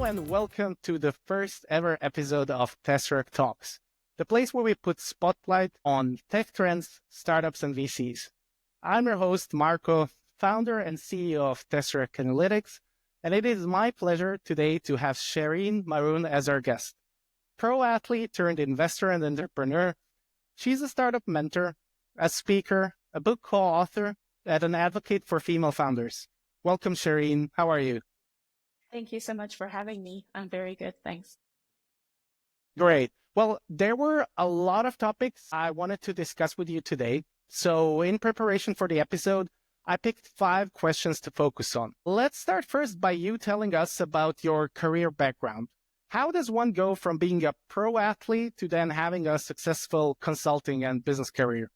and welcome to the first ever episode of Tesseract Talks, the place where we put spotlight on tech trends, startups, and VCs. I'm your host, Marko, founder and CEO of Tesseract Analytics, and it is my pleasure today to have Sherin Maruhn as our guest. Pro athlete turned investor and entrepreneur, she's a startup mentor, a speaker, a book co-author, and an advocate for female founders. Welcome, Sherin. How are you? Thank you so much for having me. I'm very good, thanks. Great. Well, there were a lot of topics I wanted to discuss with you today. So in preparation for the episode, I picked 5 questions to focus on. Let's start first by you telling us about your career background. How does one go from being a pro athlete to then having a successful consulting and business career?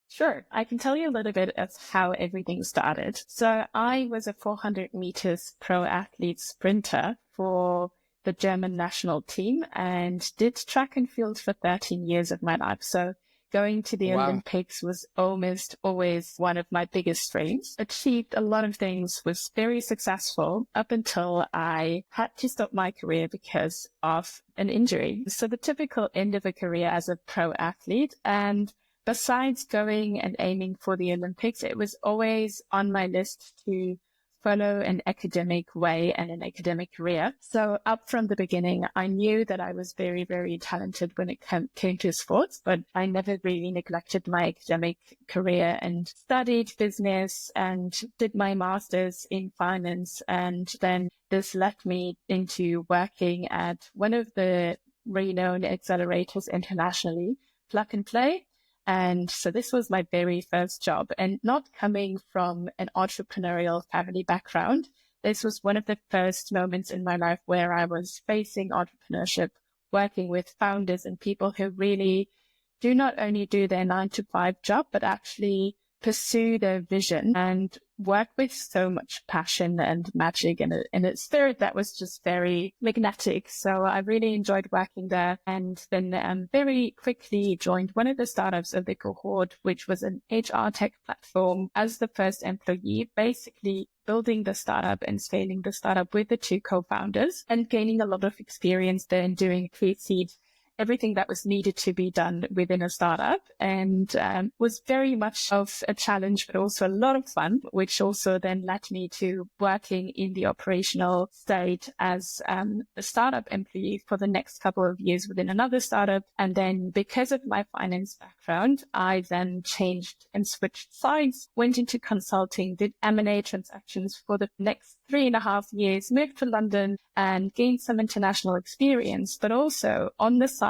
Sure. I can tell you a little bit of how everything started. So I was a 400 meters pro athlete sprinter for the German national team and did track and field for 13 years of my life. So going to the Olympics was almost always one of my biggest dreams. Achieved a lot of things, was very successful up until I had to stop my career because of an injury. So the typical end of a career as a pro athlete. And besides going and aiming for the Olympics, it was always on my list to follow an academic way and an academic career. So up from the beginning, I knew that I was very, very talented when it came to sports, but I never really neglected my academic career and studied business and did my master's in finance. And then this led me into working at one of the renowned accelerators internationally, Plug and Play. And so this was my very first job, and not coming from an entrepreneurial family background. This was one of the first moments in my life where I was facing entrepreneurship, working with founders and people who really do not only do their 9-to-5 job, but actually pursue their vision and work with so much passion and magic and a spirit that was just very magnetic. So I really enjoyed working there, and then very quickly joined one of the startups of the cohort, which was an HR tech platform as the first employee, basically building the startup and scaling the startup with the 2 co-founders and gaining a lot of experience there and doing pre-seed, everything that was needed to be done within a startup, and was very much of a challenge, but also a lot of fun, which also then led me to working in the operational state as a startup employee for the next couple of years within another startup. And then because of my finance background, I then changed and switched sides, went into consulting, did M&A transactions for the next 3.5 years, moved to London and gained some international experience, but also on the side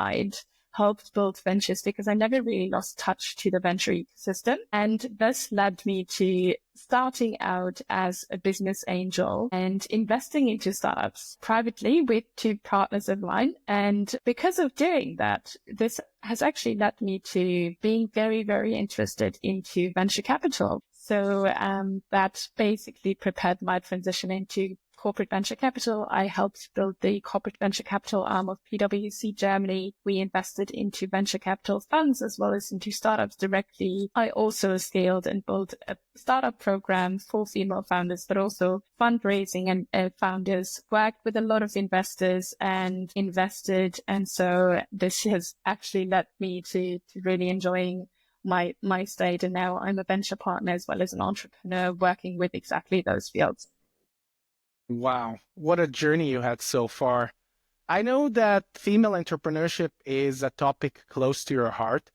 helped build ventures because I never really lost touch to the venture ecosystem. And this led me to starting out as a business angel and investing into startups privately with 2 partners of mine. And because of doing that, this has actually led me to being very, very interested into venture capital. So that basically prepared my transition into corporate venture capital. I helped build the corporate venture capital arm of PwC Germany. We invested into venture capital funds as well as into startups directly. I also scaled and built a startup program for female founders, but also fundraising and founders, worked with a lot of investors and invested. And so this has actually led me to really enjoying my state. And now I'm a venture partner as well as an entrepreneur working with exactly those fields. Wow, what a journey you had so far. I know that female entrepreneurship is a topic close to your heart.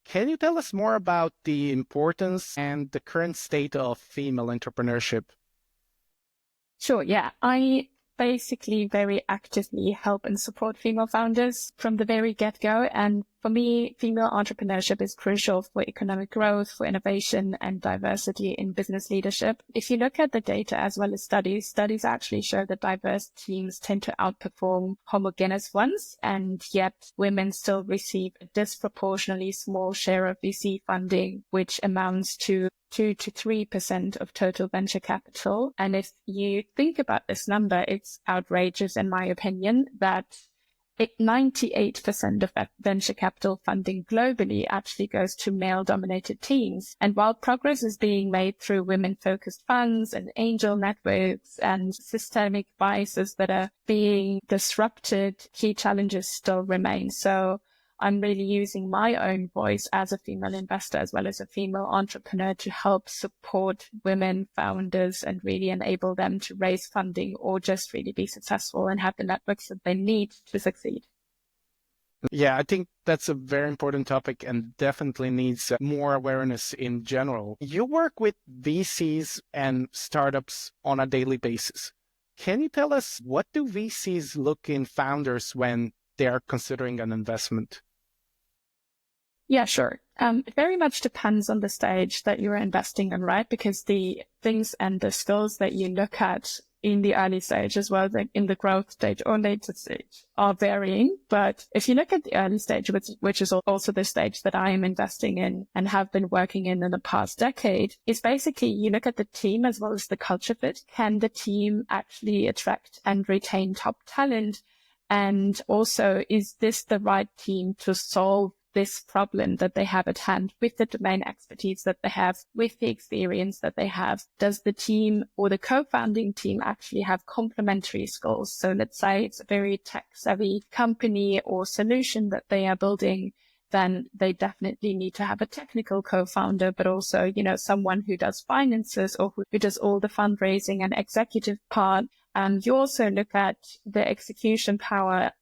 Can you tell us more about the importance and the current state of female entrepreneurship? Sure, yeah. I basically very actively help and support female founders from the very get-go. And for me, female entrepreneurship is crucial for economic growth, for innovation and diversity in business leadership. If you look at the data as well as studies actually show that diverse teams tend to outperform homogeneous ones, and yet women still receive a disproportionately small share of VC funding, which amounts to 2 to 3% of total venture capital. And if you think about this number, it's outrageous in my opinion that 98% of venture capital funding globally actually goes to male-dominated teams. And while progress is being made through women-focused funds and angel networks and systemic biases that are being disrupted, key challenges still remain. So I'm really using my own voice as a female investor as well as a female entrepreneur to help support women founders and really enable them to raise funding or just really be successful and have the networks that they need to succeed. Yeah, I think that's a very important topic and definitely needs more awareness in general. You work with VCs and startups on a daily basis. Can you tell us, what do VCs look in founders when they are considering an investment? Yeah, sure. It very much depends on the stage that you're investing in, right? Because the things and the skills that you look at in the early stage as well as in the growth stage or later stage are varying. But if you look at the early stage, which is also the stage that I am investing in and have been working in the past decade, is basically you look at the team as well as the culture fit. Can the team actually attract and retain top talent? And also, is this the right team to solve this problem that they have at hand with the domain expertise that they have, with the experience that they have? Does the team or the co-founding team actually have complementary skills? So let's say it's a very tech-savvy company or solution that they are building, then they definitely need to have a technical co-founder, but also, someone who does finances or who does all the fundraising and executive part. You also look at the execution power,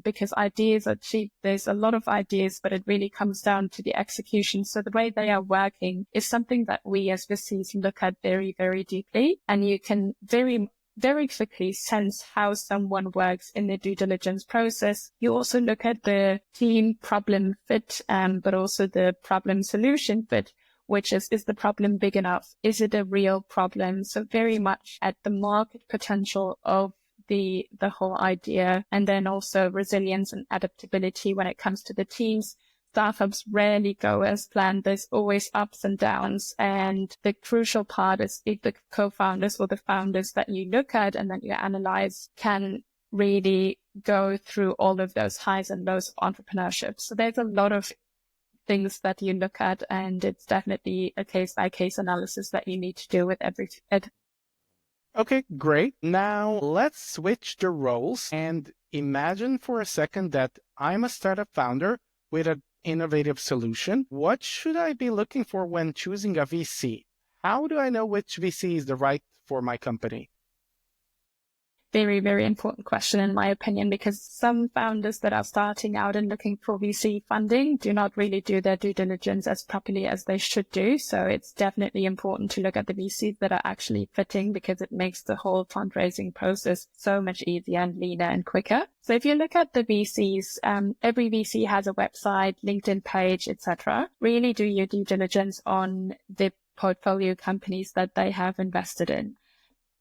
because ideas are cheap. There's a lot of ideas, but it really comes down to the execution. So the way they are working is something that we as VCs look at very, very deeply. And you can very, very quickly sense how someone works in the due diligence process. You also look at the team problem fit, but also the problem solution fit, which is the problem big enough? Is it a real problem? So very much at the market potential of the whole idea. And then also resilience and adaptability when it comes to the teams. Startups rarely go as planned. There's always ups and downs. And the crucial part is if the co-founders or the founders that you look at and that you analyze can really go through all of those highs and lows of entrepreneurship. So there's a lot of things that you look at, and it's definitely a case-by-case analysis that you need to do with every. Okay, great. Now let's switch the roles and imagine for a second that I'm a startup founder with an innovative solution. What should I be looking for when choosing a VC? How do I know which VC is the right for my company? Very, very important question, in my opinion, because some founders that are starting out and looking for VC funding do not really do their due diligence as properly as they should do. So it's definitely important to look at the VCs that are actually fitting, because it makes the whole fundraising process so much easier and leaner and quicker. So if you look at the VCs, every VC has a website, LinkedIn page, etc. Really do your due diligence on the portfolio companies that they have invested in.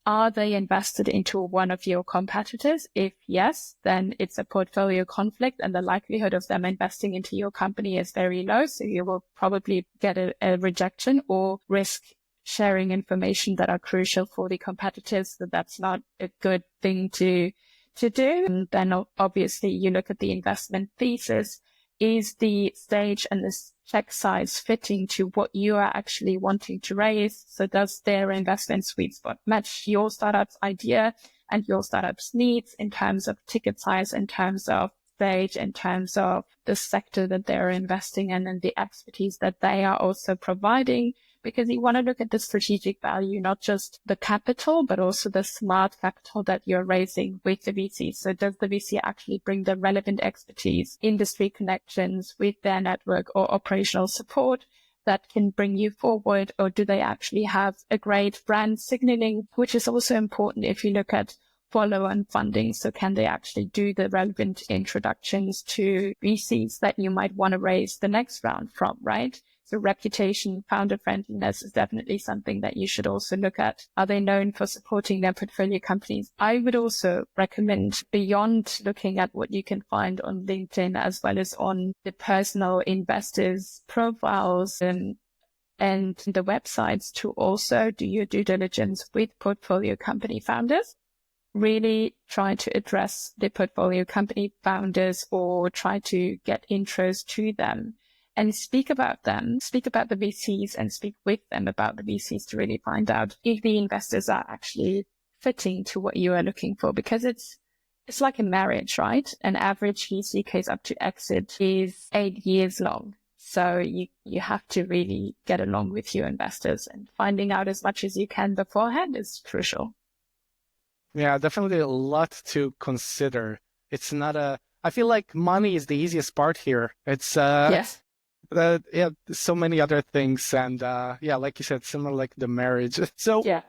Are they invested into one of your competitors? If yes, then it's a portfolio conflict and the likelihood of them investing into your company is very low. So you will probably get a rejection or risk sharing information that are crucial for the competitors. So that's not a good thing to do. And then obviously you look at the investment thesis. Is the stage and the check size fitting to what you are actually wanting to raise? So does their investment sweet spot match your startup's idea and your startup's needs in terms of ticket size, in terms of stage, in terms of the sector that they're investing in and the expertise that they are also providing? Because you want to look at the strategic value, not just the capital, but also the smart capital that you're raising with the VC. So does the VC actually bring the relevant expertise, industry connections with their network or operational support that can bring you forward? Or do they actually have a great brand signaling, which is also important if you look at follow-on funding? So can they actually do the relevant introductions to VCs that you might want to raise the next round from, right? So reputation, founder friendliness is definitely something that you should also look at. Are they known for supporting their portfolio companies? I would also recommend, beyond looking at what you can find on LinkedIn, as well as on the personal investors' profiles and the websites, to also do your due diligence with portfolio company founders. really try to address the portfolio company founders or try to get intros to them and speak about them, speak about the VCs and speak with them about the VCs to really find out if the investors are actually fitting to what you are looking for, because it's like a marriage, right? An average VC case up to exit is 8 years long. So you have to really get along with your investors, and finding out as much as you can beforehand is crucial. Yeah, definitely a lot to consider. It's not I feel like money is the easiest part here. It's Yes. yeah, so many other things, and yeah, like you said, similar like the marriage. So Yeah.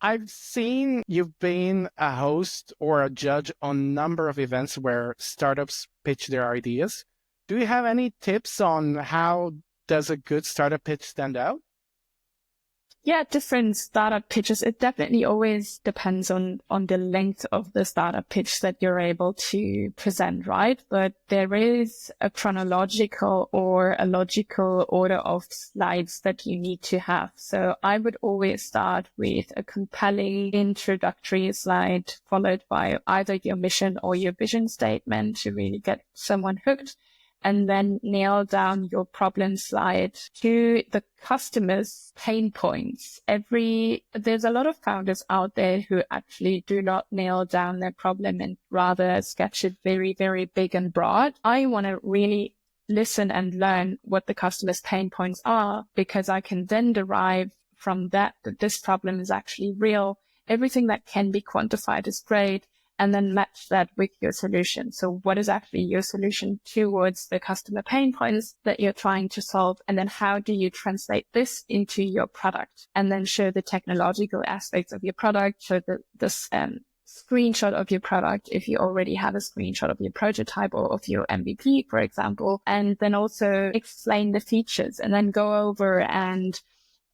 I've seen you've been a host or a judge on a number of events where startups pitch their ideas. Do you have any tips on how does a good startup pitch stand out? Yeah, different startup pitches. It definitely always depends on the length of the startup pitch that you're able to present, right? But there is a chronological or a logical order of slides that you need to have. So I would always start with a compelling introductory slide, followed by either your mission or your vision statement to really get someone hooked, and then nail down your problem slide to the customer's pain points. There's a lot of founders out there who actually do not nail down their problem and rather sketch it very, very big and broad. I want to really listen and learn what the customer's pain points are, because I can then derive from that this problem is actually real. Everything that can be quantified is great. And then match that with your solution. So what is actually your solution towards the customer pain points that you're trying to solve? And then how do you translate this into your product? And then show the technological aspects of your product, show the screenshot of your product if you already have a screenshot of your prototype or of your MVP, for example. And then also explain the features, and then go over and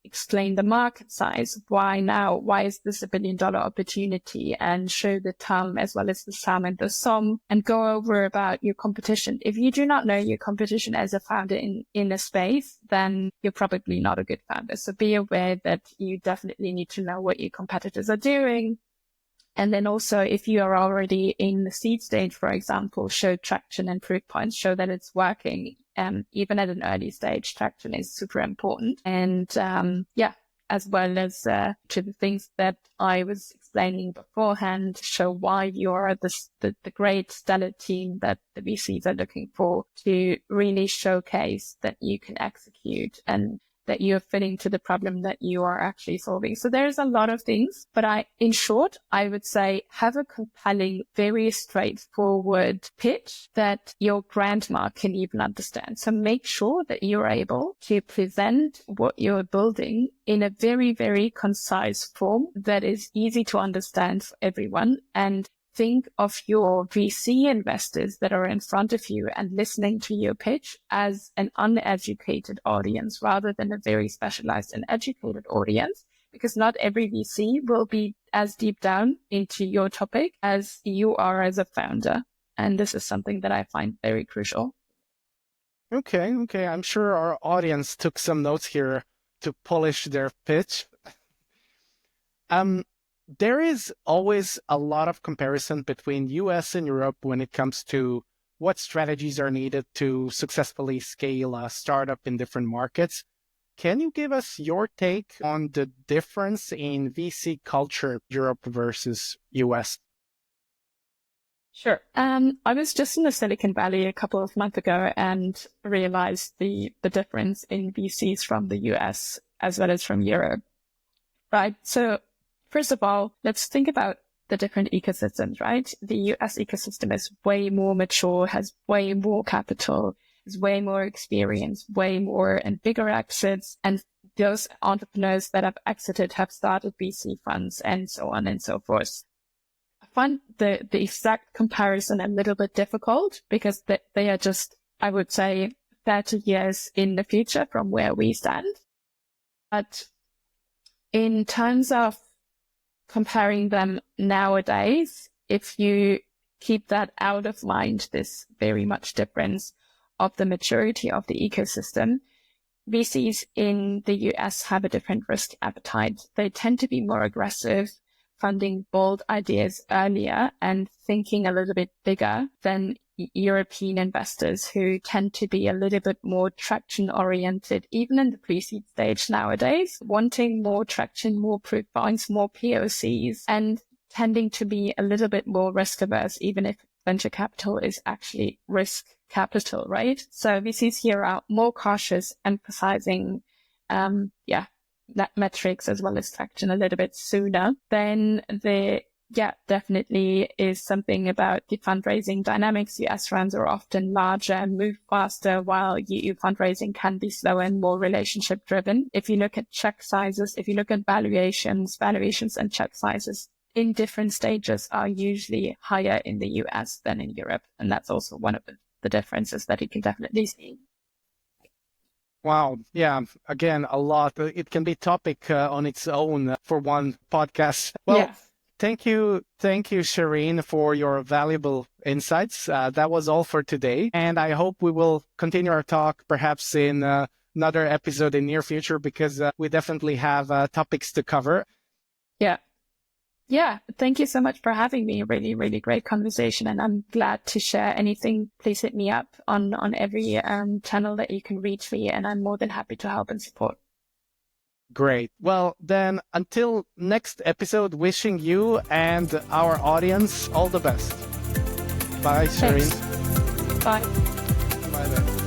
explain the market size. Why now? Why is this $1 billion opportunity? And show the TAM as well as the SAM and the SOM, and go over about your competition. If you do not know your competition as a founder in a space, then you're probably not a good founder. So be aware that you definitely need to know what your competitors are doing. And then also, if you are already in the seed stage, for example, show traction and proof points, show that it's working. Even at an early stage, traction is super important. And as well as to the things that I was explaining beforehand, show why you are the great stellar team that the VCs are looking for, to really showcase that you can execute and that you're fitting to the problem that you are actually solving. So there's a lot of things, but in short, I would say have a compelling, very straightforward pitch that your grandma can even understand. So make sure that you're able to present what you're building in a very, very concise form that is easy to understand for everyone. And think of your VC investors that are in front of you and listening to your pitch as an uneducated audience rather than a very specialized and educated audience, because not every VC will be as deep down into your topic as you are as a founder. And this is something that I find very crucial. Okay. I'm sure our audience took some notes here to polish their pitch. There is always a lot of comparison between US and Europe when it comes to what strategies are needed to successfully scale a startup in different markets. Can you give us your take on the difference in VC culture, Europe versus US? Sure. I was just in the Silicon Valley a couple of months ago and realized the difference in VCs from the US as well as from Europe. Right. So first of all, let's think about the different ecosystems, right? The US ecosystem is way more mature, has way more capital, has way more experience, way more and bigger exits. And those entrepreneurs that have exited have started VC funds and so on and so forth. I find the exact comparison a little bit difficult because they are just, I would say, 30 years in the future from where we stand. But in terms of comparing them nowadays, if you keep that out of mind, this very much difference of the maturity of the ecosystem, VCs in the US have a different risk appetite. They tend to be more aggressive, funding bold ideas earlier and thinking a little bit bigger than European investors, who tend to be a little bit more traction oriented, even in the pre-seed stage nowadays, wanting more traction, more proof points, more POCs, and tending to be a little bit more risk averse, even if venture capital is actually risk capital, right? So VCs here are more cautious, emphasizing, net metrics as well as traction a little bit sooner. Then definitely is something about the fundraising dynamics. US rounds are often larger and move faster, while EU fundraising can be slower and more relationship driven. If you look at check sizes, if you look at valuations and check sizes in different stages are usually higher in the US than in Europe. And that's also one of the differences that you can definitely see. Wow. Yeah. Again, a lot. It can be topic on its own for one podcast. Well, yeah. Thank you, Sherin, for your valuable insights. That was all for today. And I hope we will continue our talk perhaps in another episode in near future, because we definitely have topics to cover. Yeah. Yeah. Thank you so much for having me. Really, really great conversation. And I'm glad to share anything. Please hit me up on every channel that you can reach me. And I'm more than happy to help and support. Great. Well, then, until next episode, wishing you and our audience all the best. Bye, Sherin. Bye. Bye then.